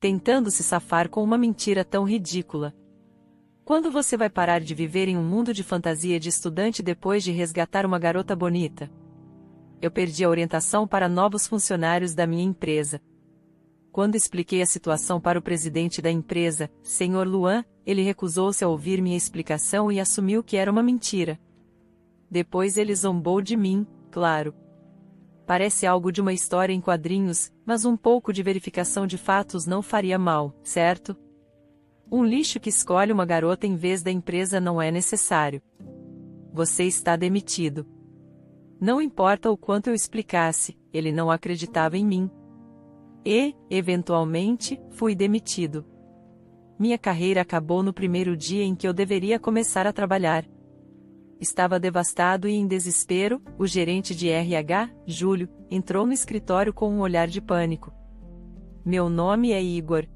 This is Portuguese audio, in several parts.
tentando se safar com uma mentira tão ridícula. Quando você vai parar de viver em um mundo de fantasia de estudante depois de resgatar uma garota bonita? Eu perdi a orientação para novos funcionários da minha empresa. Quando expliquei a situação para o presidente da empresa, Sr. Luan, ele recusou-se a ouvir minha explicação e assumiu que era uma mentira. Depois ele zombou de mim, claro. Parece algo de uma história em quadrinhos, mas um pouco de verificação de fatos não faria mal, certo? Um lixo que escolhe uma garota em vez da empresa não é necessário. Você está demitido. Não importa o quanto eu explicasse, ele não acreditava em mim. E, eventualmente, fui demitido. Minha carreira acabou no primeiro dia em que eu deveria começar a trabalhar. Estava devastado e em desespero. O gerente de RH, Júlio, entrou no escritório com um olhar de pânico. Meu nome é Igor.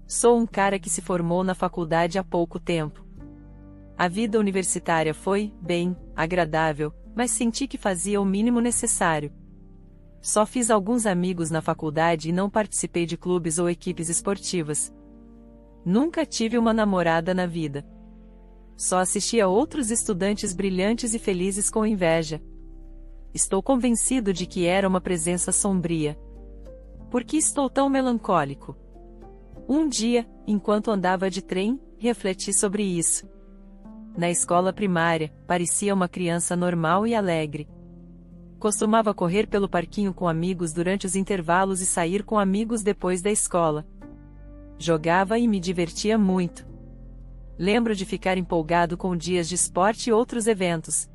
Sou um cara que se formou na faculdade há pouco tempo. A vida universitária foi, bem, agradável, mas senti que fazia o mínimo necessário. Só fiz alguns amigos na faculdade e não participei de clubes ou equipes esportivas. Nunca tive uma namorada na vida. Só assisti a outros estudantes brilhantes e felizes com inveja. Estou convencido de que era uma presença sombria. Por que estou tão melancólico? Um dia, enquanto andava de trem, refleti sobre isso. Na escola primária, parecia uma criança normal e alegre. Costumava correr pelo parquinho com amigos durante os intervalos e sair com amigos depois da escola. Jogava e me divertia muito. Lembro de ficar empolgado com dias de esporte e outros eventos.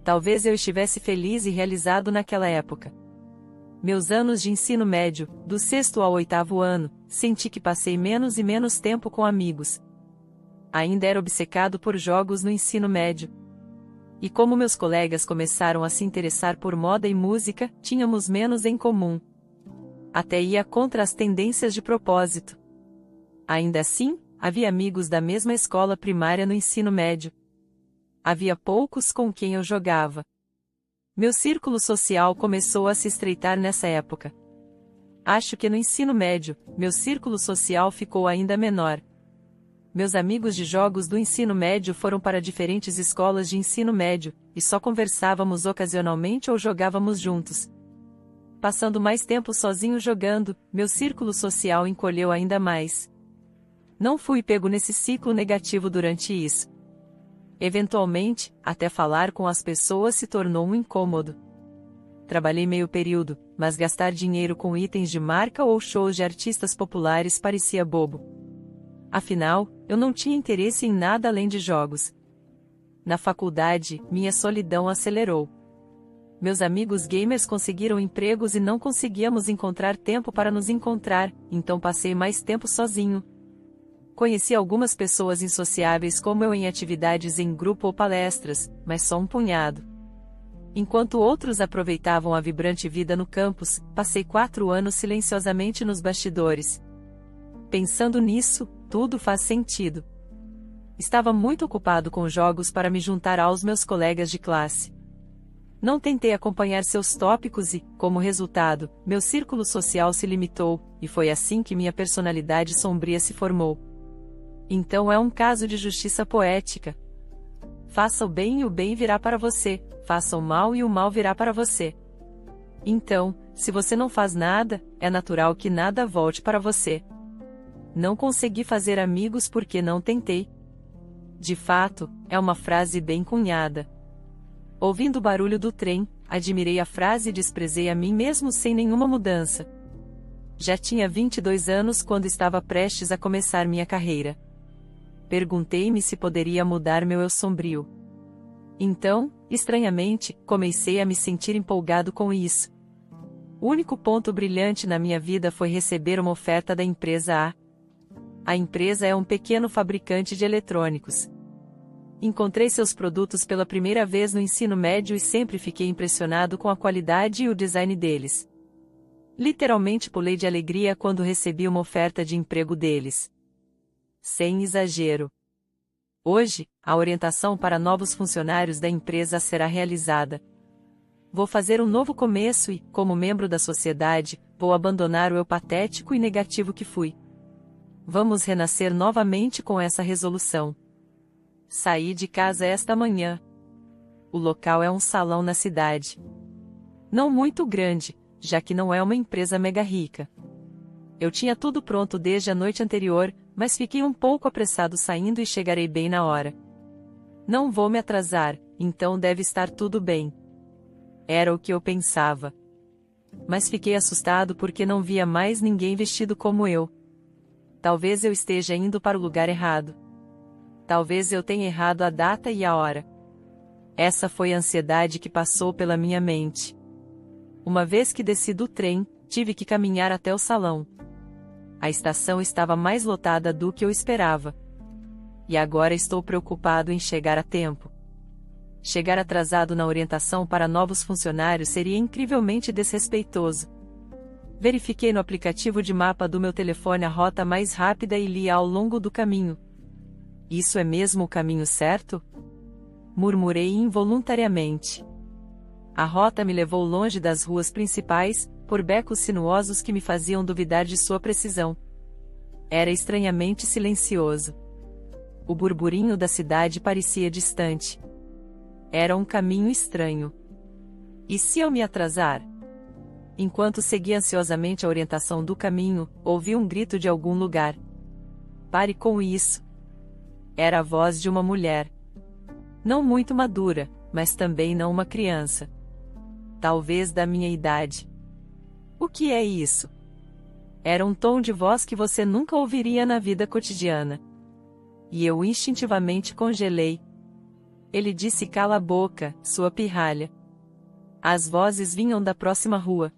Talvez eu estivesse feliz e realizado naquela época. Meus anos de ensino médio, do 6º ao 8º ano, senti que passei menos e menos tempo com amigos. Ainda era obcecado por jogos no ensino médio. E como meus colegas começaram a se interessar por moda e música, tínhamos menos em comum. Até ia contra as tendências de propósito. Ainda assim, havia amigos da mesma escola primária no ensino médio. Havia poucos com quem eu jogava. Meu círculo social começou a se estreitar nessa época. Acho que no ensino médio, meu círculo social ficou ainda menor. Meus amigos de jogos do ensino médio foram para diferentes escolas de ensino médio, e só conversávamos ocasionalmente ou jogávamos juntos. Passando mais tempo sozinho jogando, meu círculo social encolheu ainda mais. Não fui pego nesse ciclo negativo durante isso. Eventualmente, até falar com as pessoas se tornou um incômodo. Trabalhei meio período, mas gastar dinheiro com itens de marca ou shows de artistas populares parecia bobo. Afinal, eu não tinha interesse em nada além de jogos. Na faculdade, minha solidão acelerou. Meus amigos gamers conseguiram empregos e não conseguíamos encontrar tempo para nos encontrar, então passei mais tempo sozinho. Conheci algumas pessoas insociáveis como eu em atividades em grupo ou palestras, mas só um punhado. Enquanto outros aproveitavam a vibrante vida no campus, passei 4 anos silenciosamente nos bastidores. Pensando nisso, tudo faz sentido. Estava muito ocupado com jogos para me juntar aos meus colegas de classe. Não tentei acompanhar seus tópicos e, como resultado, meu círculo social se limitou, e foi assim que minha personalidade sombria se formou. Então é um caso de justiça poética. Faça o bem e o bem virá para você, faça o mal e o mal virá para você. Então, se você não faz nada, é natural que nada volte para você. Não consegui fazer amigos porque não tentei. De fato, é uma frase bem cunhada. Ouvindo o barulho do trem, admirei a frase e desprezei a mim mesmo sem nenhuma mudança. Já tinha 22 anos quando estava prestes a começar minha carreira. Perguntei-me se poderia mudar meu eu sombrio. Então, estranhamente, comecei a me sentir empolgado com isso. O único ponto brilhante na minha vida foi receber uma oferta da empresa A. A empresa é um pequeno fabricante de eletrônicos. Encontrei seus produtos pela primeira vez no ensino médio e sempre fiquei impressionado com a qualidade e o design deles. Literalmente pulei de alegria quando recebi uma oferta de emprego deles. Sem exagero. Hoje, a orientação para novos funcionários da empresa será realizada. Vou fazer um novo começo e, como membro da sociedade, vou abandonar o eu patético e negativo que fui. Vamos renascer novamente com essa resolução. Saí de casa esta manhã. O local é um salão na cidade. Não muito grande, já que não é uma empresa mega rica. Eu tinha tudo pronto desde a noite anterior, mas fiquei um pouco apressado saindo e chegarei bem na hora. Não vou me atrasar, então deve estar tudo bem. Era o que eu pensava. Mas fiquei assustado porque não via mais ninguém vestido como eu. Talvez eu esteja indo para o lugar errado. Talvez eu tenha errado a data e a hora. Essa foi a ansiedade que passou pela minha mente. Uma vez que desci do trem, tive que caminhar até o salão. A estação estava mais lotada do que eu esperava. E agora estou preocupado em chegar a tempo. Chegar atrasado na orientação para novos funcionários seria incrivelmente desrespeitoso. Verifiquei no aplicativo de mapa do meu telefone a rota mais rápida e li ao longo do caminho. Isso é mesmo o caminho certo? Murmurei involuntariamente. A rota me levou longe das ruas principais, por becos sinuosos que me faziam duvidar de sua precisão. Era estranhamente silencioso. O burburinho da cidade parecia distante. Era um caminho estranho. E se eu me atrasar? Enquanto seguia ansiosamente a orientação do caminho, ouvi um grito de algum lugar. Pare com isso. Era a voz de uma mulher. Não muito madura, mas também não uma criança. Talvez da minha idade. O que é isso? Era um tom de voz que você nunca ouviria na vida cotidiana. E eu instintivamente congelei. Ele disse: cala a boca, sua pirralha. As vozes vinham da próxima rua.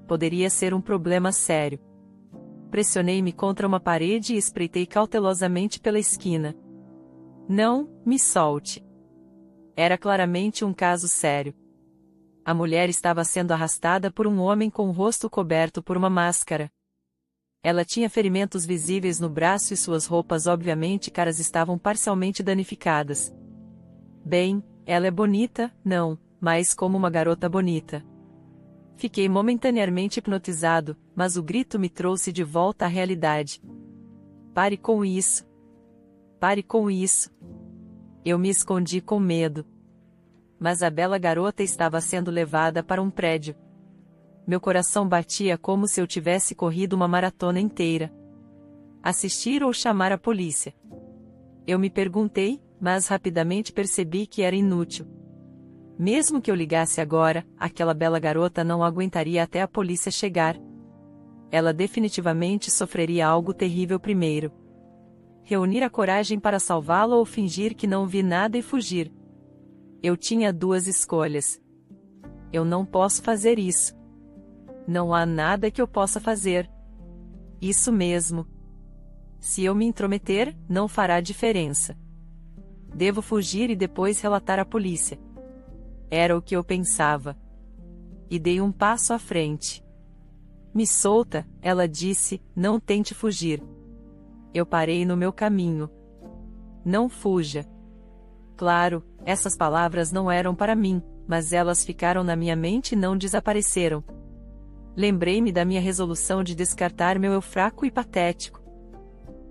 Poderia ser um problema sério. Pressionei-me contra uma parede e espreitei cautelosamente pela esquina. Não, me solte. Era claramente um caso sério. A mulher estava sendo arrastada por um homem com o rosto coberto por uma máscara. Ela tinha ferimentos visíveis no braço e suas roupas obviamente caras estavam parcialmente danificadas. Bem, ela é bonita, não, mas como uma garota bonita. Fiquei momentaneamente hipnotizado, mas o grito me trouxe de volta à realidade. Pare com isso. Pare com isso. Eu me escondi com medo. Mas a bela garota estava sendo levada para um prédio. Meu coração batia como se eu tivesse corrido uma maratona inteira. Assistir ou chamar a polícia? Eu me perguntei, mas rapidamente percebi que era inútil. Mesmo que eu ligasse agora, aquela bela garota não aguentaria até a polícia chegar. Ela definitivamente sofreria algo terrível primeiro. Reunir a coragem para salvá-la ou fingir que não vi nada e fugir. Eu tinha duas escolhas. Eu não posso fazer isso. Não há nada que eu possa fazer. Isso mesmo. Se eu me intrometer, não fará diferença. Devo fugir e depois relatar à polícia. Era o que eu pensava. E dei um passo à frente. Me solta, ela disse, não tente fugir. Eu parei no meu caminho. Não fuja. Claro, essas palavras não eram para mim, mas elas ficaram na minha mente e não desapareceram. Lembrei-me da minha resolução de descartar meu eu fraco e patético.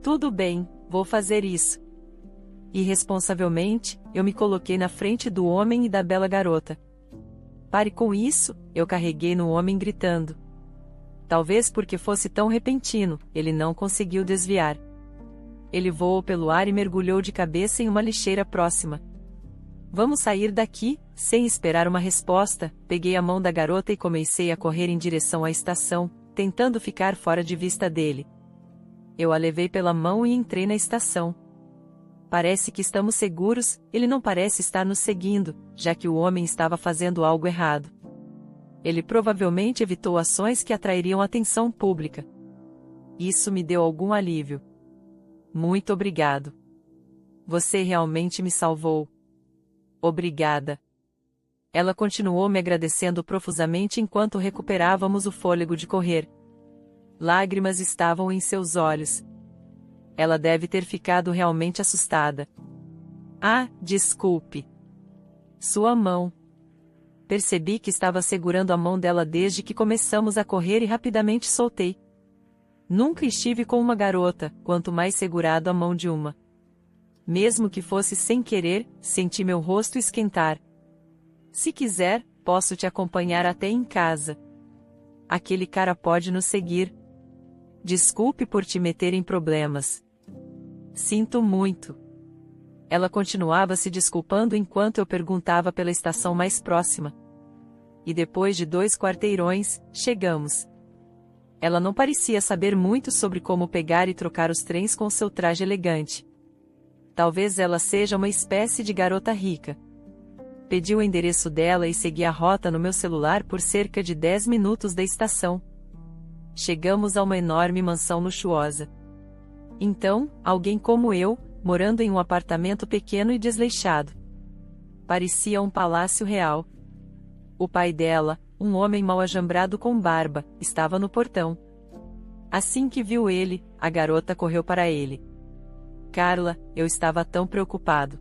Tudo bem, vou fazer isso. Irresponsavelmente, eu me coloquei na frente do homem e da bela garota. Pare com isso, eu carreguei no homem gritando. Talvez porque fosse tão repentino, ele não conseguiu desviar. Ele voou pelo ar e mergulhou de cabeça em uma lixeira próxima. Vamos sair daqui, sem esperar uma resposta, peguei a mão da garota e comecei a correr em direção à estação, tentando ficar fora de vista dele. Eu a levei pela mão e entrei na estação. Parece que estamos seguros, ele não parece estar nos seguindo, já que o homem estava fazendo algo errado. Ele provavelmente evitou ações que atrairiam atenção pública. Isso me deu algum alívio. Muito obrigado. Você realmente me salvou. Obrigada. Ela continuou me agradecendo profusamente enquanto recuperávamos o fôlego de correr. Lágrimas estavam em seus olhos. Ela deve ter ficado realmente assustada. Ah, desculpe. Sua mão. percebi que estava segurando a mão dela desde que começamos a correr e rapidamente soltei. Nunca estive com uma garota, quanto mais segurado a mão de uma. Mesmo que fosse sem querer, senti meu rosto esquentar. Se quiser, posso te acompanhar até em casa. Aquele cara pode nos seguir. Desculpe por te meter em problemas. Sinto muito. Ela continuava se desculpando enquanto eu perguntava pela estação mais próxima. E depois de 2 quarteirões, chegamos. Ela não parecia saber muito sobre como pegar e trocar os trens com seu traje elegante. Talvez ela seja uma espécie de garota rica. Pedi o endereço dela e segui a rota no meu celular por cerca de 10 minutos da estação. Chegamos a uma enorme mansão luxuosa. Então, alguém como eu, morando em um apartamento pequeno e desleixado. Parecia um palácio real. O pai dela, um homem mal ajambrado com barba, estava no portão. Assim que viu ele, a garota correu para ele. Carla, eu estava tão preocupado.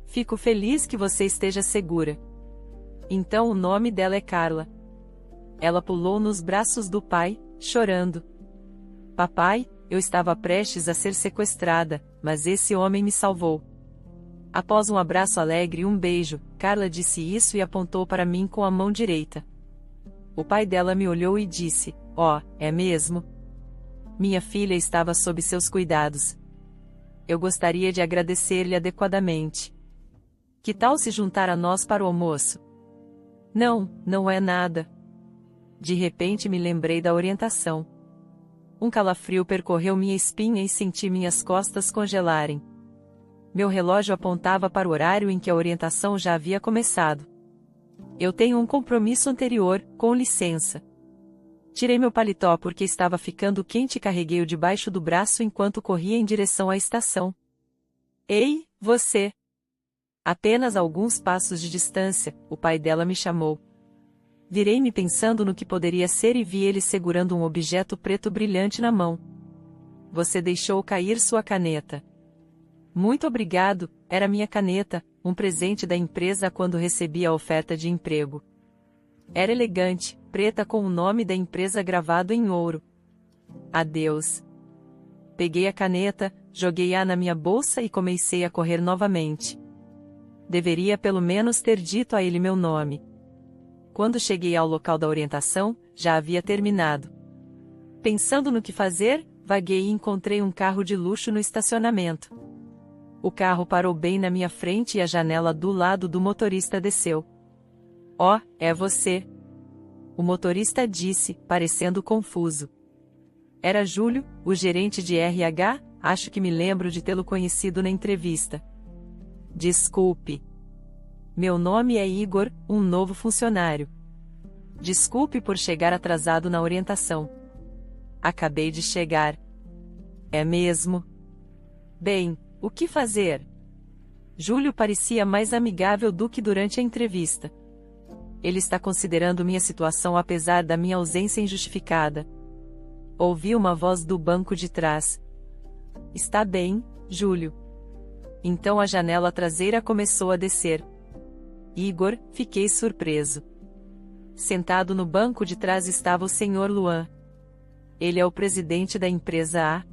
Fico feliz que você esteja segura. Então o nome dela é Carla. Ela pulou nos braços do pai, chorando. Papai, eu estava prestes a ser sequestrada, mas esse homem me salvou. Após um abraço alegre e um beijo, Carla disse isso e apontou para mim com a mão direita. O pai dela me olhou e disse, é mesmo? Minha filha estava sob seus cuidados. Eu gostaria de agradecer-lhe adequadamente. Que tal se juntar a nós para o almoço? Não, não é nada. De repente me lembrei da orientação. Um calafrio percorreu minha espinha e senti minhas costas congelarem. Meu relógio apontava para o horário em que a orientação já havia começado. Eu tenho um compromisso anterior, com licença. Tirei meu paletó porque estava ficando quente e carreguei-o debaixo do braço enquanto corria em direção à estação. Ei, você! Apenas a alguns passos de distância, o pai dela me chamou. Virei-me pensando no que poderia ser e vi ele segurando um objeto preto brilhante na mão. Você deixou cair sua caneta. Muito obrigado, era minha caneta, um presente da empresa quando recebi a oferta de emprego. Era elegante, preta com o nome da empresa gravado em ouro. Adeus. Peguei a caneta, joguei-a na minha bolsa e comecei a correr novamente. Deveria pelo menos ter dito a ele meu nome. Quando cheguei ao local da orientação, já havia terminado. Pensando no que fazer, vaguei e encontrei um carro de luxo no estacionamento. O carro parou bem na minha frente e a janela do lado do motorista desceu. É você. O motorista disse, parecendo confuso. Era Júlio, o gerente de RH, acho que me lembro de tê-lo conhecido na entrevista. Desculpe. Meu nome é Igor, um novo funcionário. Desculpe por chegar atrasado na orientação. Acabei de chegar. É mesmo? Bem, o que fazer? Júlio parecia mais amigável do que durante a entrevista. Ele está considerando minha situação apesar da minha ausência injustificada. Ouvi uma voz do banco de trás. Está bem, Júlio. Então a janela traseira começou a descer. Igor, fiquei surpreso. Sentado no banco de trás estava o Sr. Luan. Ele é o presidente da empresa A.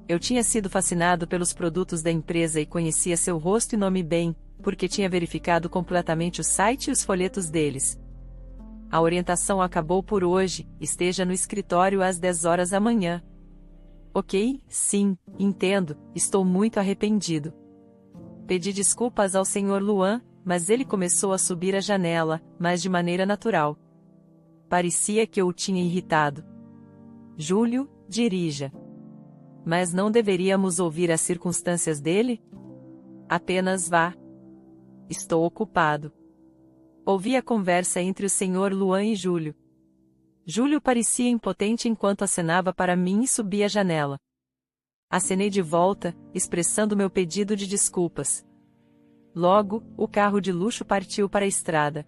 Eu tinha sido fascinado pelos produtos da empresa e conhecia seu rosto e nome bem, porque tinha verificado completamente o site e os folhetos deles. A orientação acabou por hoje, esteja no escritório às 10 horas amanhã. Ok, sim, entendo, estou muito arrependido. Pedi desculpas ao Sr. Luan, mas ele começou a subir a janela, mas de maneira natural. Parecia que eu o tinha irritado. Júlio, dirija. Mas não deveríamos ouvir as circunstâncias dele? Apenas vá. Estou ocupado. Ouvi a conversa entre o Sr. Luan e Júlio. Júlio parecia impotente enquanto acenava para mim e subia a janela. Acenei de volta, expressando meu pedido de desculpas. Logo, o carro de luxo partiu para a estrada.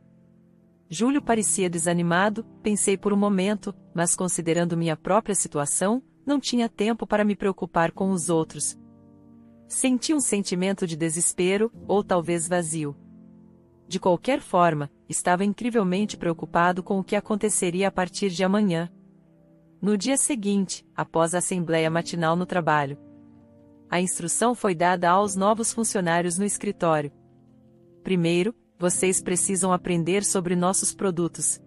Júlio parecia desanimado, pensei por um momento, mas considerando minha própria situação, não tinha tempo para me preocupar com os outros. Senti um sentimento de desespero, ou talvez vazio. De qualquer forma, estava incrivelmente preocupado com o que aconteceria a partir de amanhã. No dia seguinte, após a assembleia matinal no trabalho, a instrução foi dada aos novos funcionários no escritório. Primeiro, vocês precisam aprender sobre nossos produtos.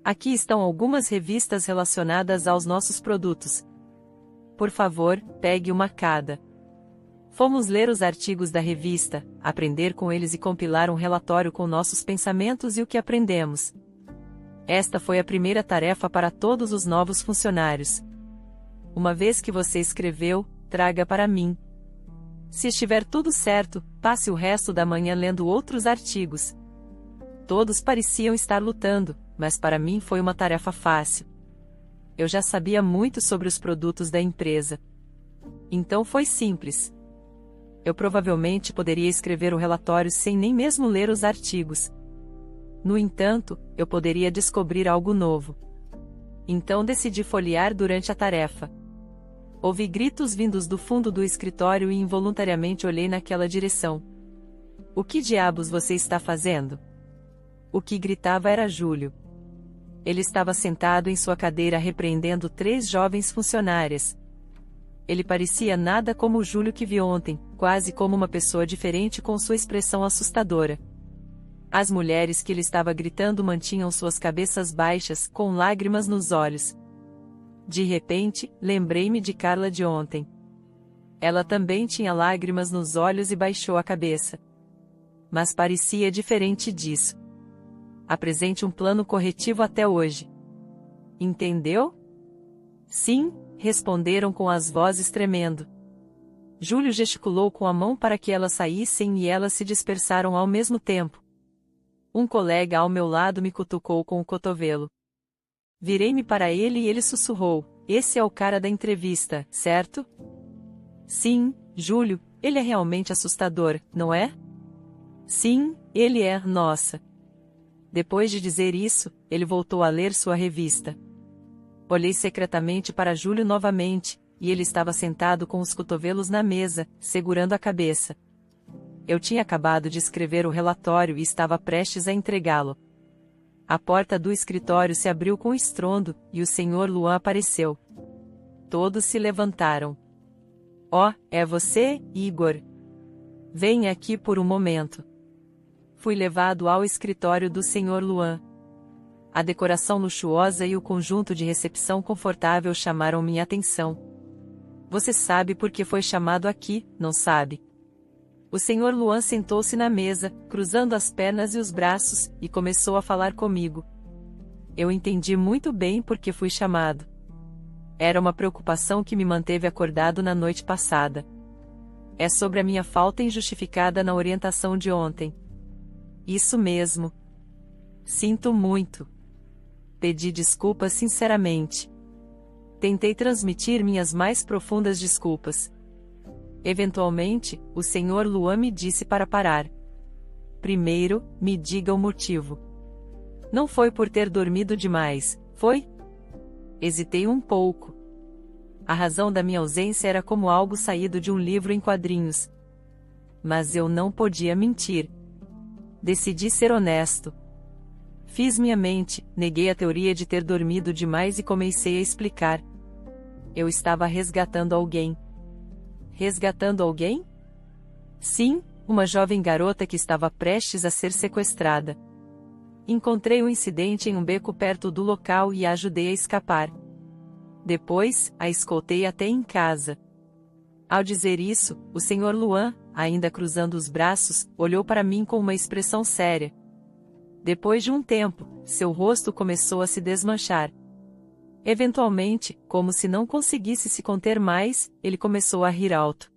Aqui estão algumas revistas relacionadas aos nossos produtos. Por favor, pegue uma cada. Fomos ler os artigos da revista, aprender com eles e compilar um relatório com nossos pensamentos e o que aprendemos. Esta foi a primeira tarefa para todos os novos funcionários. Uma vez que você escreveu, traga para mim. Se estiver tudo certo, passe o resto da manhã lendo outros artigos. Todos pareciam estar lutando, mas para mim foi uma tarefa fácil. Eu já sabia muito sobre os produtos da empresa. Então foi simples. Eu provavelmente poderia escrever o relatório sem nem mesmo ler os artigos. No entanto, eu poderia descobrir algo novo. Então decidi folhear durante a tarefa. Ouvi gritos vindos do fundo do escritório e involuntariamente olhei naquela direção. O que diabos você está fazendo? O que gritava era Júlio. Ele estava sentado em sua cadeira repreendendo 3 jovens funcionárias. Ele parecia nada como o Júlio que vi ontem, quase como uma pessoa diferente com sua expressão assustadora. As mulheres que ele estava gritando mantinham suas cabeças baixas, com lágrimas nos olhos. De repente, lembrei-me de Carla de ontem. Ela também tinha lágrimas nos olhos e baixou a cabeça. Mas parecia diferente disso. Apresente um plano corretivo até hoje. Entendeu? Sim, responderam com as vozes tremendo. Júlio gesticulou com a mão para que elas saíssem e elas se dispersaram ao mesmo tempo. Um colega ao meu lado me cutucou com o cotovelo. Virei-me para ele e ele sussurrou: "Esse é o cara da entrevista, certo?" Sim, Júlio, ele é realmente assustador, não é? Sim, ele é, nossa. Depois de dizer isso, ele voltou a ler sua revista. Olhei secretamente para Júlio novamente, e ele estava sentado com os cotovelos na mesa, segurando a cabeça. Eu tinha acabado de escrever o relatório e estava prestes a entregá-lo. A porta do escritório se abriu com estrondo, e o Sr. Luan apareceu. Todos se levantaram. "Oh, é você, Igor? Venha aqui por um momento." Fui levado ao escritório do Sr. Luan. A decoração luxuosa e o conjunto de recepção confortável chamaram minha atenção. Você sabe por que foi chamado aqui, não sabe? O Sr. Luan sentou-se na mesa, cruzando as pernas e os braços, e começou a falar comigo. Eu entendi muito bem por que fui chamado. Era uma preocupação que me manteve acordado na noite passada. É sobre a minha falta injustificada na orientação de ontem. Isso mesmo. Sinto muito. Pedi desculpas sinceramente. Tentei transmitir minhas mais profundas desculpas. Eventualmente, o Sr. Luan me disse para parar. Primeiro, me diga o motivo. Não foi por ter dormido demais, foi? Hesitei um pouco. A razão da minha ausência era como algo saído de um livro em quadrinhos. Mas eu não podia mentir. Decidi ser honesto. Fiz minha mente, neguei a teoria de ter dormido demais e comecei a explicar. Eu estava resgatando alguém. Resgatando alguém? Sim, uma jovem garota que estava prestes a ser sequestrada. Encontrei o incidente em um beco perto do local e a ajudei a escapar. Depois, a escoltei até em casa. Ao dizer isso, o Sr. Luan, ainda cruzando os braços, olhou para mim com uma expressão séria. Depois de um tempo, seu rosto começou a se desmanchar. Eventualmente, como se não conseguisse se conter mais, ele começou a rir alto.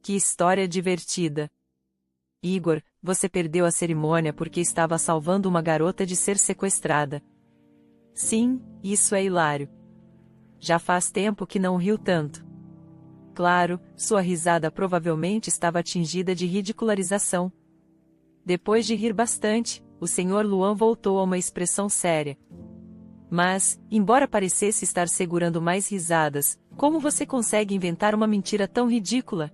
Que história divertida! Igor, você perdeu a cerimônia porque estava salvando uma garota de ser sequestrada. Sim, isso é hilário. Já faz tempo que não riu tanto. Claro, sua risada provavelmente estava atingida de ridicularização. Depois de rir bastante, o Sr. Luan voltou a uma expressão séria. Mas, embora parecesse estar segurando mais risadas, como você consegue inventar uma mentira tão ridícula?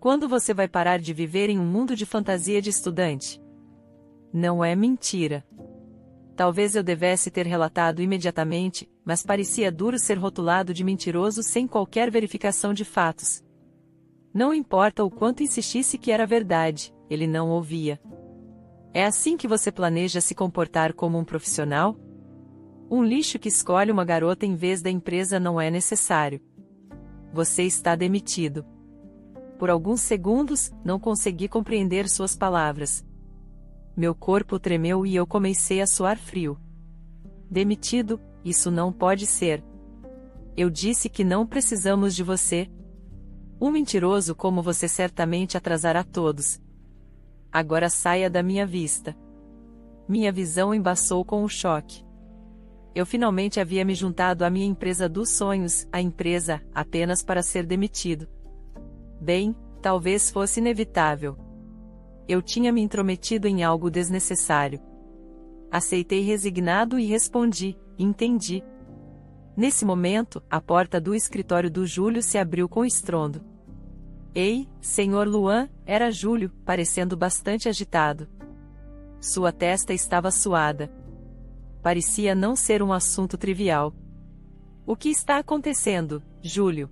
Quando você vai parar de viver em um mundo de fantasia de estudante? Não é mentira. Talvez eu devesse ter relatado imediatamente, mas parecia duro ser rotulado de mentiroso sem qualquer verificação de fatos. Não importa o quanto insistisse que era verdade, ele não ouvia. É assim que você planeja se comportar como um profissional? Um lixo que escolhe uma garota em vez da empresa não é necessário. Você está demitido. Por alguns segundos, não consegui compreender suas palavras. Meu corpo tremeu e eu comecei a suar frio. Demitido? Isso não pode ser. Eu disse que não precisamos de você. Um mentiroso como você certamente atrasará todos. Agora saia da minha vista. Minha visão embaçou com o choque. Eu finalmente havia me juntado à minha empresa dos sonhos, a empresa, apenas para ser demitido. Bem, talvez fosse inevitável. Eu tinha me intrometido em algo desnecessário. Aceitei resignado e respondi: entendi. Nesse momento, a porta do escritório do Júlio se abriu com estrondo. Ei, Sr. Luan, era Júlio, parecendo bastante agitado. Sua testa estava suada. Parecia não ser um assunto trivial. O que está acontecendo, Júlio?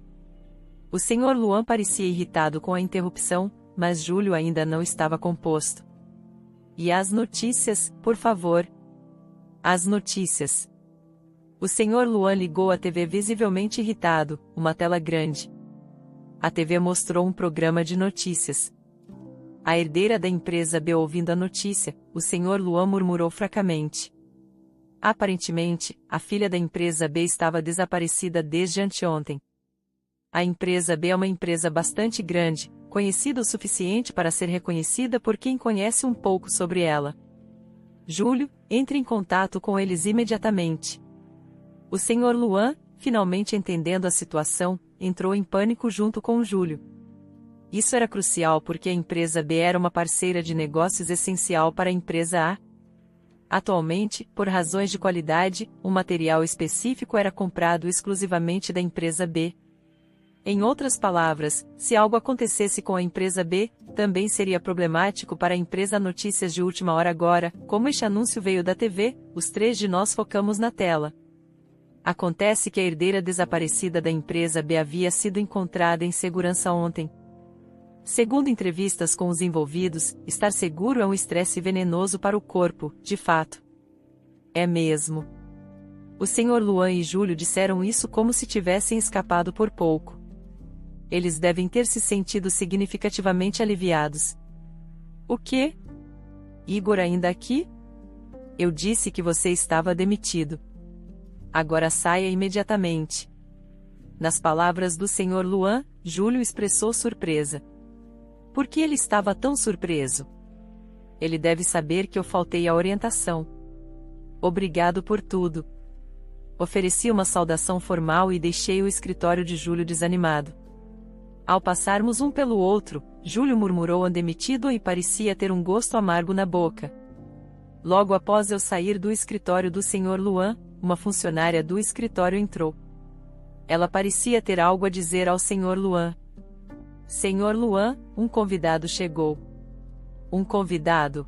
O Sr. Luan parecia irritado com a interrupção, mas Júlio ainda não estava composto. E as notícias, por favor? As notícias. O Sr. Luan ligou a TV visivelmente irritado, uma tela grande. A TV mostrou um programa de notícias. A herdeira da empresa B ouvindo a notícia, o Sr. Luan murmurou fracamente. Aparentemente, a filha da empresa B estava desaparecida desde anteontem. A empresa B é uma empresa bastante grande, conhecida o suficiente para ser reconhecida por quem conhece um pouco sobre ela. Júlio, entre em contato com eles imediatamente. O Sr. Luan, finalmente entendendo a situação, entrou em pânico junto com Júlio. Isso era crucial porque a empresa B era uma parceira de negócios essencial para a empresa A. Atualmente, por razões de qualidade, um material específico era comprado exclusivamente da empresa B. Em outras palavras, se algo acontecesse com a empresa B, também seria problemático para a empresa. Notícias de última hora agora, como este anúncio veio da TV, os três de nós focamos na tela. Acontece que a herdeira desaparecida da empresa B havia sido encontrada em segurança ontem. Segundo entrevistas com os envolvidos, estar seguro é um estresse venenoso para o corpo, de fato. É mesmo. O Sr. Luan e Júlio disseram isso como se tivessem escapado por pouco. Eles devem ter se sentido significativamente aliviados. O quê? Igor ainda aqui? Eu disse que você estava demitido. Agora saia imediatamente. Nas palavras do Sr. Luan, Júlio expressou surpresa. Por que ele estava tão surpreso? Ele deve saber que eu faltei à orientação. Obrigado por tudo. Ofereci uma saudação formal e deixei o escritório de Júlio desanimado. Ao passarmos um pelo outro, Júlio murmurou demitido e parecia ter um gosto amargo na boca. Logo após eu sair do escritório do Sr. Luan, uma funcionária do escritório entrou. Ela parecia ter algo a dizer ao Sr. Luan. Sr. Luan, um convidado chegou. Um convidado?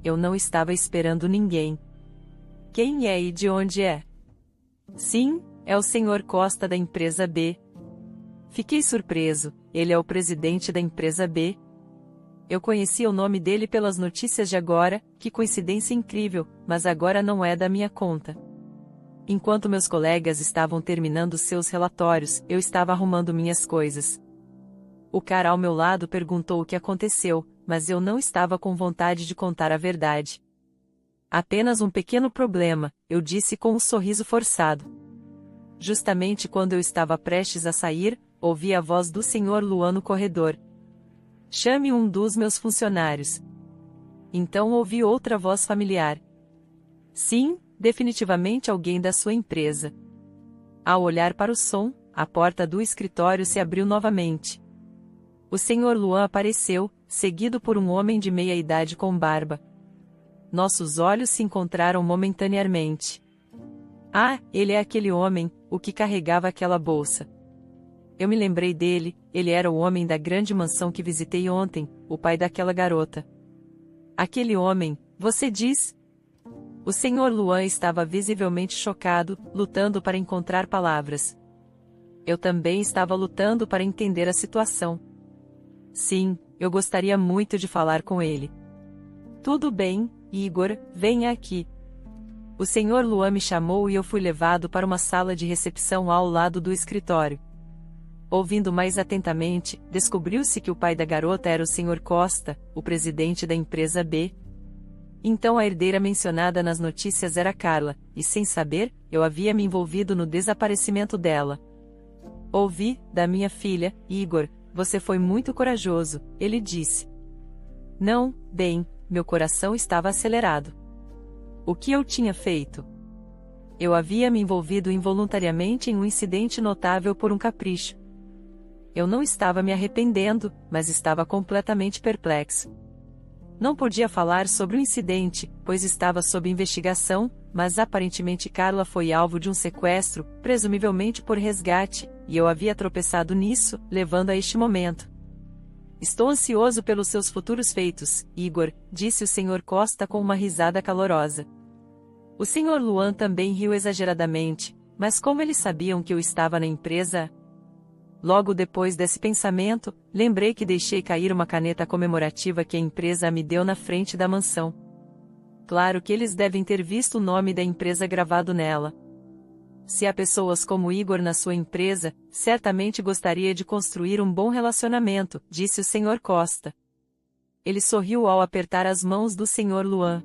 Eu não estava esperando ninguém. Quem é e de onde é? Sim, é o Sr. Costa da empresa B. Fiquei surpreso, ele é o presidente da empresa B. Eu conhecia o nome dele pelas notícias de agora, que coincidência incrível, mas agora não é da minha conta. Enquanto meus colegas estavam terminando seus relatórios, eu estava arrumando minhas coisas. O cara ao meu lado perguntou o que aconteceu, mas eu não estava com vontade de contar a verdade. Apenas um pequeno problema, eu disse com um sorriso forçado. Justamente quando eu estava prestes a sair, ouvi a voz do Sr. Luan no corredor. Chame um dos meus funcionários. Então ouvi outra voz familiar. Sim, definitivamente alguém da sua empresa. Ao olhar para o som, a porta do escritório se abriu novamente. O Sr. Luan apareceu, seguido por um homem de meia idade com barba. Nossos olhos se encontraram momentaneamente. Ah, ele é aquele homem, o que carregava aquela bolsa. Eu me lembrei dele, ele era o homem da grande mansão que visitei ontem, o pai daquela garota. Aquele homem, Você diz? O Sr. Luan estava visivelmente chocado, lutando para encontrar palavras. Eu também estava lutando para entender a situação. Sim, eu gostaria muito de falar com ele. Tudo bem, Igor, venha aqui. O Sr. Luan me chamou e eu fui levado para uma sala de recepção ao lado do escritório. Ouvindo mais atentamente, descobriu-se que o pai da garota era o Sr. Costa, o presidente da empresa B. Então a herdeira mencionada nas notícias era Carla, e sem saber, eu havia me envolvido no desaparecimento dela. Ouvi, da minha filha, Igor, você foi muito corajoso, ele disse. Não, bem, meu coração estava acelerado. O que eu tinha feito? Eu havia me envolvido involuntariamente em um incidente notável por um capricho. Eu não estava me arrependendo, mas estava completamente perplexo. Não podia falar sobre o incidente, pois estava sob investigação, mas aparentemente Carla foi alvo de um sequestro, presumivelmente por resgate, e eu havia tropeçado nisso, levando a este momento. Estou ansioso pelos seus futuros feitos, Igor, disse o Sr. Costa com uma risada calorosa. O Sr. Luan também riu exageradamente, mas como eles sabiam que eu estava na empresa? Logo depois desse pensamento, lembrei que deixei cair uma caneta comemorativa que a empresa me deu na frente da mansão. Claro que eles devem ter visto o nome da empresa gravado nela. Se há pessoas como Igor na sua empresa, certamente gostaria de construir um bom relacionamento, disse o Sr. Costa. Ele sorriu ao apertar as mãos do Sr. Luan.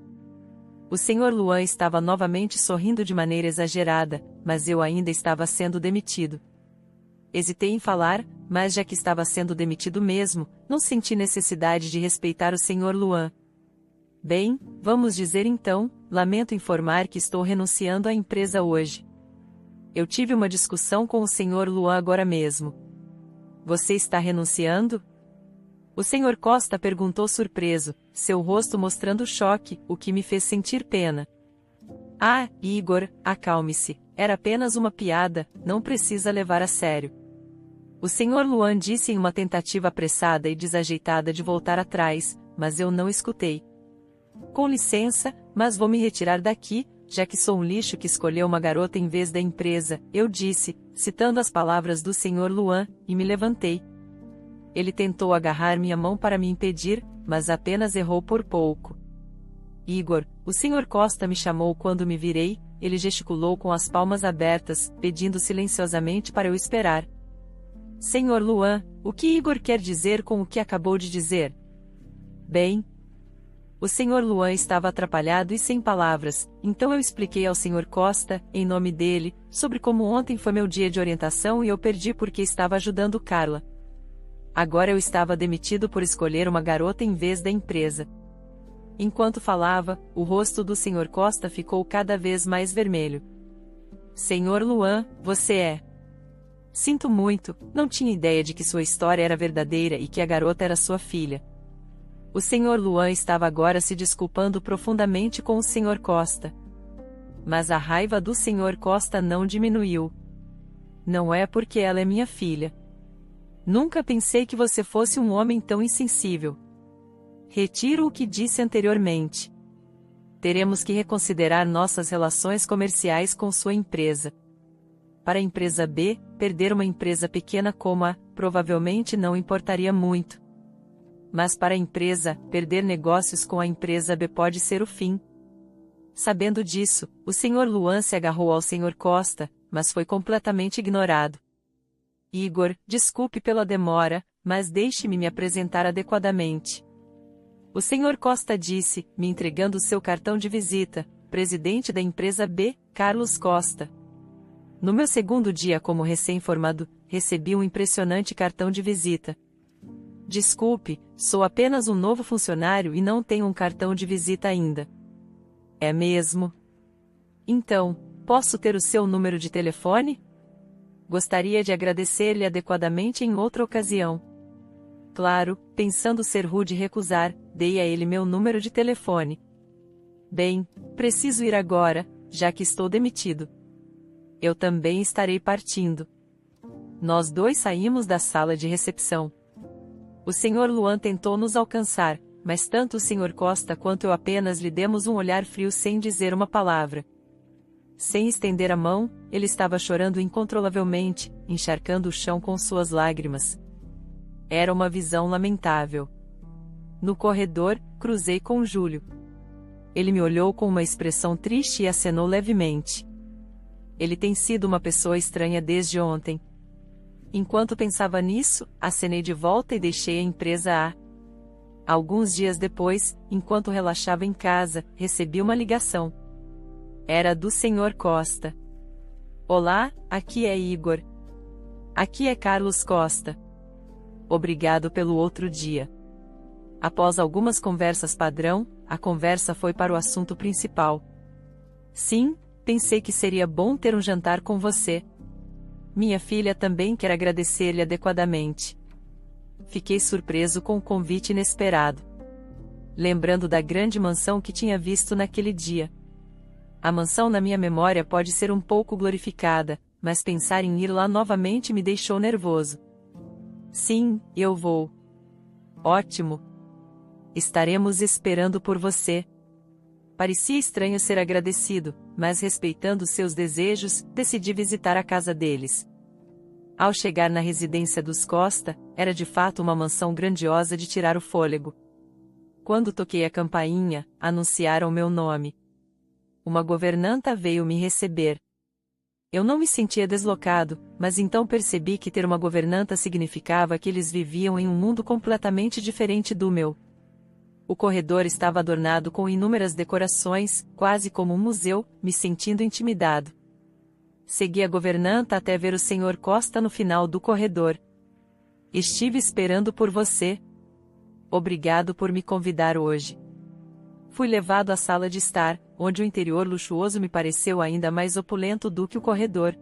O Sr. Luan estava novamente sorrindo de maneira exagerada, mas eu ainda estava sendo demitido. Hesitei em falar, mas já que estava sendo demitido mesmo, não senti necessidade de respeitar o Sr. Luan. Bem, vamos dizer então, lamento informar que estou renunciando à empresa hoje. Eu tive uma discussão com o Sr. Luan agora mesmo. Você está renunciando? O Sr. Costa perguntou surpreso, seu rosto mostrando choque, o que me fez sentir pena. Ah, Igor, acalme-se, era apenas uma piada, não precisa levar a sério. O Sr. Luan disse em uma tentativa apressada e desajeitada de voltar atrás, mas eu não escutei. Com licença, mas vou me retirar daqui, já que sou um lixo que escolheu uma garota em vez da empresa, eu disse, citando as palavras do Sr. Luan, e me levantei. Ele tentou agarrar minha mão para me impedir, mas apenas errou por pouco. Igor, o Sr. Costa me chamou quando me virei, ele gesticulou com as palmas abertas, pedindo silenciosamente para eu esperar. Sr. Luan, o que Igor quer dizer com o que acabou de dizer? Bem, o Sr. Luan estava atrapalhado e sem palavras, então eu expliquei ao Sr. Costa, em nome dele, sobre como ontem foi meu dia de orientação e eu perdi porque estava ajudando Carla. Agora eu estava demitido por escolher uma garota em vez da empresa. Enquanto falava, o rosto do Sr. Costa ficou cada vez mais vermelho. Sr. Luan, você é... Sinto muito, não tinha ideia de que sua história era verdadeira e que a garota era sua filha. O Sr. Luan estava agora se desculpando profundamente com o Sr. Costa. Mas a raiva do Sr. Costa não diminuiu. Não é porque ela é minha filha. Nunca pensei que você fosse um homem tão insensível. Retiro o que disse anteriormente. Teremos que reconsiderar nossas relações comerciais com sua empresa. Para a empresa B, perder uma empresa pequena como a, provavelmente não importaria muito. Mas para a empresa, perder negócios com a empresa B pode ser o fim. Sabendo disso, o Sr. Luan se agarrou ao Sr. Costa, mas foi completamente ignorado. Igor, desculpe pela demora, mas deixe-me me apresentar adequadamente. O Sr. Costa disse, me entregando seu cartão de visita, presidente da empresa B, Carlos Costa. No meu segundo dia como recém-formado, recebi um impressionante cartão de visita. Desculpe, sou apenas um novo funcionário e não tenho um cartão de visita ainda. É mesmo? Então, posso ter o seu número de telefone? Gostaria de agradecer-lhe adequadamente em outra ocasião. Claro, pensando ser rude e recusar, dei a ele meu número de telefone. Bem, preciso ir agora, já que estou demitido. Eu também estarei partindo. Nós dois saímos da sala de recepção. O Sr. Luan tentou nos alcançar, mas tanto o Sr. Costa quanto eu apenas lhe demos um olhar frio sem dizer uma palavra. Sem estender a mão, ele estava chorando incontrolavelmente, encharcando o chão com suas lágrimas. Era uma visão lamentável. No corredor, cruzei com Júlio. Ele me olhou com uma expressão triste e acenou levemente. Ele tem sido uma pessoa estranha desde ontem. Enquanto pensava nisso, acenei de volta e deixei a empresa A. Alguns dias depois, enquanto relaxava em casa, recebi uma ligação. Era do Sr. Costa. Olá, aqui é Igor. Aqui é Carlos Costa. Obrigado pelo outro dia. Após algumas conversas padrão, a conversa foi para o assunto principal. Sim, pensei que seria bom ter um jantar com você. Minha filha também quer agradecer-lhe adequadamente. Fiquei surpreso com o convite inesperado. Lembrando da grande mansão que tinha visto naquele dia. A mansão na minha memória pode ser um pouco glorificada, mas pensar em ir lá novamente me deixou nervoso. Sim, eu vou. Ótimo. Estaremos esperando por você. Parecia estranho ser agradecido, mas respeitando seus desejos, decidi visitar a casa deles. Ao chegar na residência dos Costa, era de fato uma mansão grandiosa de tirar o fôlego. Quando toquei a campainha, anunciaram meu nome. Uma governanta veio me receber. Eu não me sentia deslocado, mas então percebi que ter uma governanta significava que eles viviam em um mundo completamente diferente do meu. O corredor estava adornado com inúmeras decorações, quase como um museu, me sentindo intimidado. Segui a governanta até ver o Sr. Costa no final do corredor. Estive esperando por você. Obrigado por me convidar hoje. Fui levado à sala de estar, onde o interior luxuoso me pareceu ainda mais opulento do que o corredor.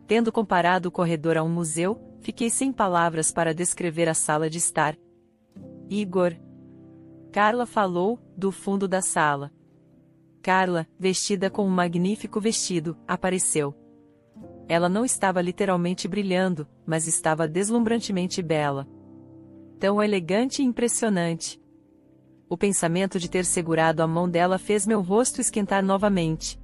Tendo comparado o corredor a um museu, fiquei sem palavras para descrever a sala de estar. Igor. Carla falou, do fundo da sala. Carla, vestida com um magnífico vestido, apareceu. Ela não estava literalmente brilhando, mas estava deslumbrantemente bela. Tão elegante e impressionante. O pensamento de ter segurado a mão dela fez meu rosto esquentar novamente.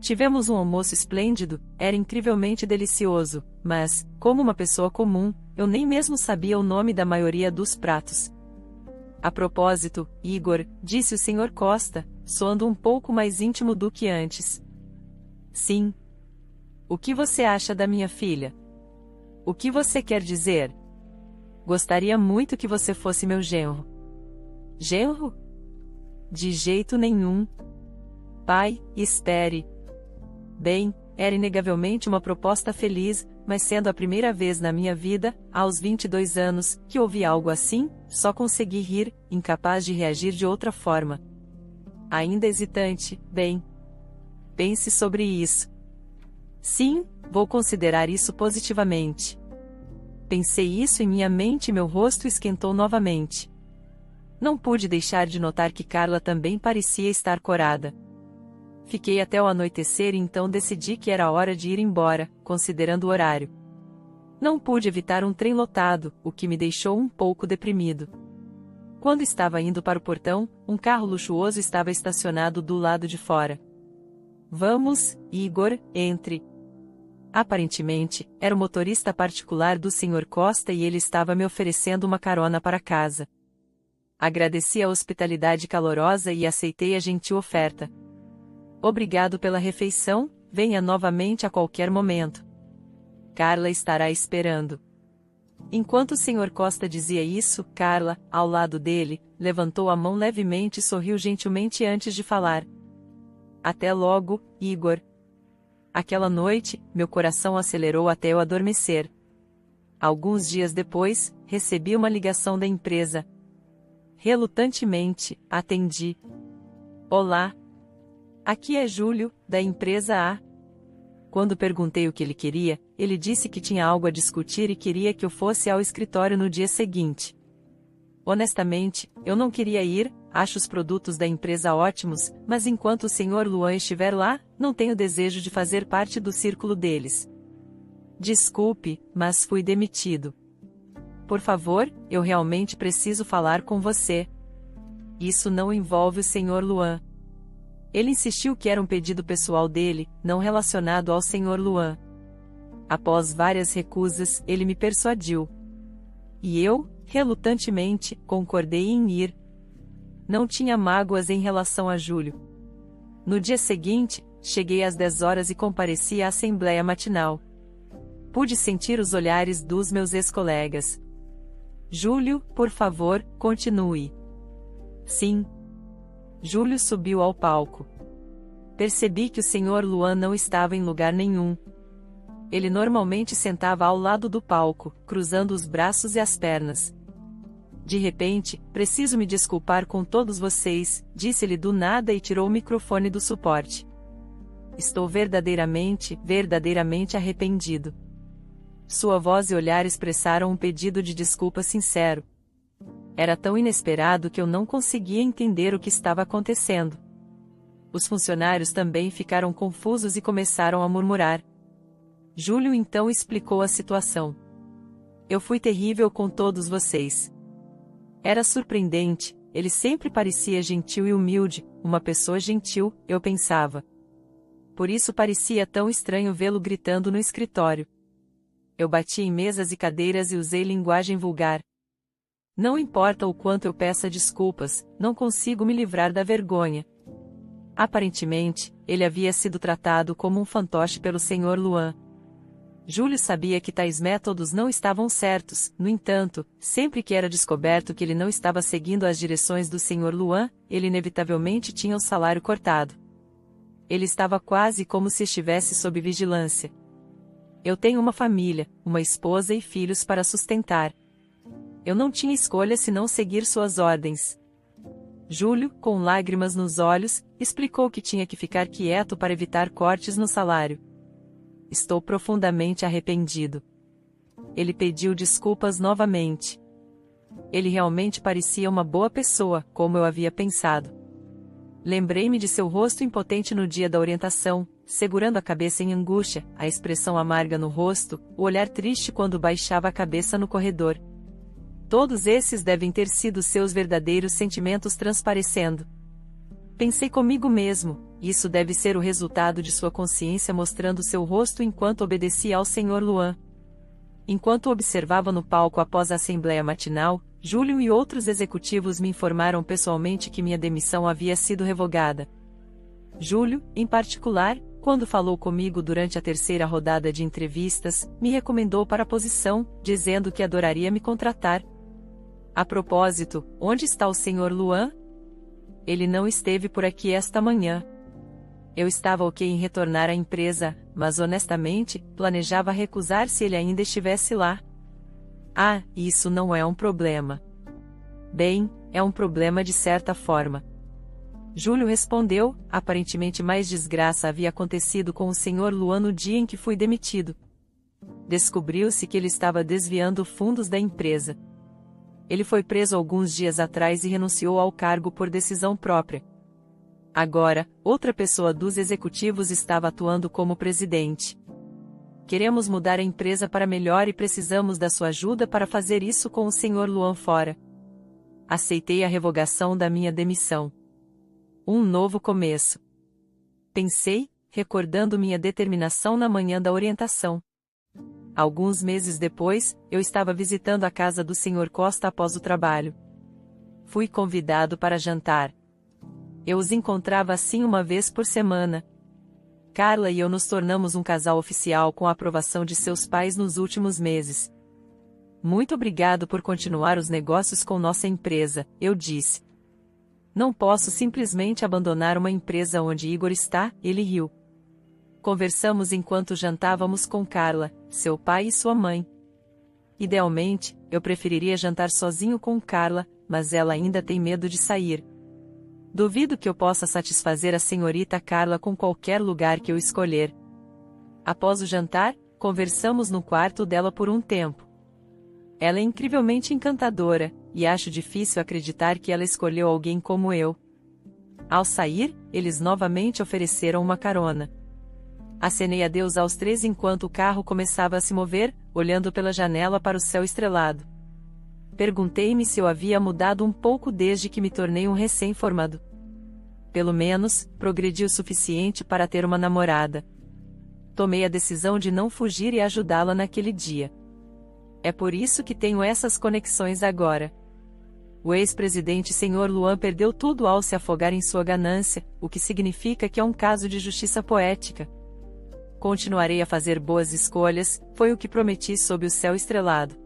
Tivemos um almoço esplêndido, era incrivelmente delicioso, mas, como uma pessoa comum, eu nem mesmo sabia o nome da maioria dos pratos. A propósito, Igor, disse o Sr. Costa, soando um pouco mais íntimo do que antes. Sim. O que você acha da minha filha? O que você quer dizer? Gostaria muito que você fosse meu genro. Genro? De jeito nenhum. Pai, espere. Bem, era inegavelmente uma proposta feliz, mas sendo a primeira vez na minha vida, aos 22 anos, que ouvi algo assim, só consegui rir, incapaz de reagir de outra forma. Ainda hesitante, bem. Pense sobre isso. Sim, vou considerar isso positivamente. Pensei isso em minha mente e meu rosto esquentou novamente. Não pude deixar de notar que Carla também parecia estar corada. Fiquei até o anoitecer e então decidi que era hora de ir embora, considerando o horário. Não pude evitar um trem lotado, o que me deixou um pouco deprimido. Quando estava indo para o portão, um carro luxuoso estava estacionado do lado de fora. Vamos, Igor, entre. Aparentemente, era o motorista particular do Sr. Costa e ele estava me oferecendo uma carona para casa. Agradeci a hospitalidade calorosa e aceitei a gentil oferta. Obrigado pela refeição, venha novamente a qualquer momento. Carla estará esperando. Enquanto o Sr. Costa dizia isso, Carla, ao lado dele, levantou a mão levemente e sorriu gentilmente antes de falar. Até logo, Igor. Aquela noite, meu coração acelerou até eu adormecer. Alguns dias depois, recebi uma ligação da empresa. Relutantemente, atendi. Olá. Aqui é Júlio, da empresa A. Quando perguntei o que ele queria, ele disse que tinha algo a discutir e queria que eu fosse ao escritório no dia seguinte. Honestamente, eu não queria ir, acho os produtos da empresa ótimos, mas enquanto o Sr. Luan estiver lá, não tenho desejo de fazer parte do círculo deles. Desculpe, mas fui demitido. Por favor, eu realmente preciso falar com você. Isso não envolve o Sr. Luan. Ele insistiu que era um pedido pessoal dele, não relacionado ao Sr. Luan. Após várias recusas, ele me persuadiu. E eu, relutantemente, concordei em ir. Não tinha mágoas em relação a Júlio. No dia seguinte, cheguei às 10 horas e compareci à assembleia matinal. Pude sentir os olhares dos meus ex-colegas. Júlio, por favor, continue. Sim. Júlio subiu ao palco. Percebi que o Sr. Luan não estava em lugar nenhum. Ele normalmente sentava ao lado do palco, cruzando os braços e as pernas. De repente, preciso me desculpar com todos vocês, disse-ele do nada e tirou o microfone do suporte. Estou verdadeiramente arrependido. Sua voz e olhar expressaram um pedido de desculpa sincero. Era tão inesperado que eu não conseguia entender o que estava acontecendo. Os funcionários também ficaram confusos e começaram a murmurar. Júlio então explicou a situação. Eu fui terrível com todos vocês. Era surpreendente, ele sempre parecia gentil e humilde, uma pessoa gentil, eu pensava. Por isso parecia tão estranho vê-lo gritando no escritório. Eu bati em mesas e cadeiras e usei linguagem vulgar. Não importa o quanto eu peça desculpas, não consigo me livrar da vergonha. Aparentemente, ele havia sido tratado como um fantoche pelo Sr. Luan. Júlio sabia que tais métodos não estavam certos, no entanto, sempre que era descoberto que ele não estava seguindo as direções do Sr. Luan, ele inevitavelmente tinha o salário cortado. Ele estava quase como se estivesse sob vigilância. Eu tenho uma família, uma esposa e filhos para sustentar. Eu não tinha escolha senão seguir suas ordens. Júlio, com lágrimas nos olhos, explicou que tinha que ficar quieto para evitar cortes no salário. Estou profundamente arrependido. Ele pediu desculpas novamente. Ele realmente parecia uma boa pessoa, como eu havia pensado. Lembrei-me de seu rosto impotente no dia da orientação, segurando a cabeça em angústia, a expressão amarga no rosto, o olhar triste quando baixava a cabeça no corredor. Todos esses devem ter sido seus verdadeiros sentimentos transparecendo. Pensei comigo mesmo, isso deve ser o resultado de sua consciência mostrando seu rosto enquanto obedecia ao Sr. Luan. Enquanto observava no palco após a assembleia matinal, Júlio e outros executivos me informaram pessoalmente que minha demissão havia sido revogada. Júlio, em particular, quando falou comigo durante a terceira rodada de entrevistas, me recomendou para a posição, dizendo que adoraria me contratar. A propósito, onde está o Sr. Luan? Ele não esteve por aqui esta manhã. Eu estava ok em retornar à empresa, mas honestamente, planejava recusar se ele ainda estivesse lá. Ah, isso não é um problema. Bem, é um problema de certa forma. Júlio respondeu, aparentemente mais desgraça havia acontecido com o Sr. Luan no dia em que fui demitido. Descobriu-se que ele estava desviando fundos da empresa. Ele foi preso alguns dias atrás e renunciou ao cargo por decisão própria. Agora, outra pessoa dos executivos estava atuando como presidente. Queremos mudar a empresa para melhor e precisamos da sua ajuda para fazer isso com o Sr. Luan fora. Aceitei a revogação da minha demissão. Um novo começo. Pensei, recordando minha determinação na manhã da orientação. Alguns meses depois, eu estava visitando a casa do Sr. Costa após o trabalho. Fui convidado para jantar. Eu os encontrava assim uma vez por semana. Carla e eu nos tornamos um casal oficial com a aprovação de seus pais nos últimos meses. Muito obrigado por continuar os negócios com nossa empresa, eu disse. Não posso simplesmente abandonar uma empresa onde Igor está, ele riu. Conversamos enquanto jantávamos com Carla, seu pai e sua mãe. Idealmente, eu preferiria jantar sozinho com Carla, mas ela ainda tem medo de sair. Duvido que eu possa satisfazer a senhorita Carla com qualquer lugar que eu escolher. Após o jantar, conversamos no quarto dela por um tempo. Ela é incrivelmente encantadora, e acho difícil acreditar que ela escolheu alguém como eu. Ao sair, eles novamente ofereceram uma carona. Acenei adeus aos três enquanto o carro começava a se mover, olhando pela janela para o céu estrelado. Perguntei-me se eu havia mudado um pouco desde que me tornei um recém-formado. Pelo menos, progredi o suficiente para ter uma namorada. Tomei a decisão de não fugir e ajudá-la naquele dia. É por isso que tenho essas conexões agora. O ex-presidente Sr. Luan perdeu tudo ao se afogar em sua ganância, o que significa que é um caso de justiça poética. Continuarei a fazer boas escolhas, foi o que prometi sob o céu estrelado.